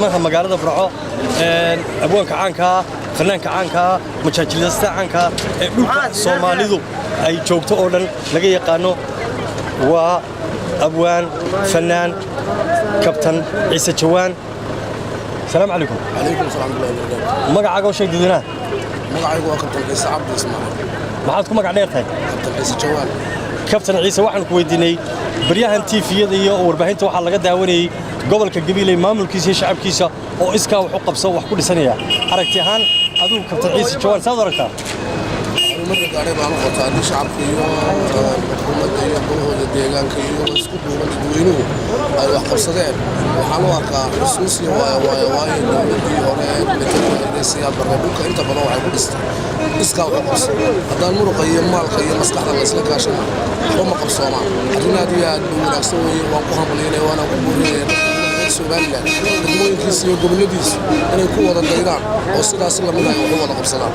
marka magaalada Burco abwaanka caanka fanaanka caanka majaajilada caanka ee dhulka Soomaalidu ay joogto oo dhan laga yaqaano waa abwaan fanaan kabtan Ciise Jawaan السلام عليكم. عليكم السلام ورحمة الله وبركاته. مقعد شيء جدينا. مقعد هو كابتن عيسى عبد اسماعيل. ما عادكم مقعد ديرتاي. كابتن عيسى جوال. كابتن عيسى waxaan ku weydiinay baryahan TV-yada iyo warbaahinta waxa laga daawanayay gobolka Gabiley maamulkiisa iyo shacabkiisa oo iska wax u qabso wax ku dhisanaya. Aragti ahaan aduu Captain Ciise Jawaan saad aragtaa. Ummadda gaarey baan u qabtaa shacabka iyo xukuumadda iyo qolada deegaanka iyo isku duuban dadweynuhu ay wax qabsadeen waxaan u arkaa xusuusi waayo dowladii hore ee siyaasada barnaamijka inta badan waxay ku dhistay iska wax qabso haddaan muruqa iyo maalka iyo maskaxda la isla kaashano waxba ma qabsooma adduunyada aad u wanaagsan weeye waan ku hambalyeynay waana ku buurinay Soomaaliland dadweynihiisa iyo goboladiisa inay ku wada daydaan oo sidaas la mid ah wax wada qabsadaan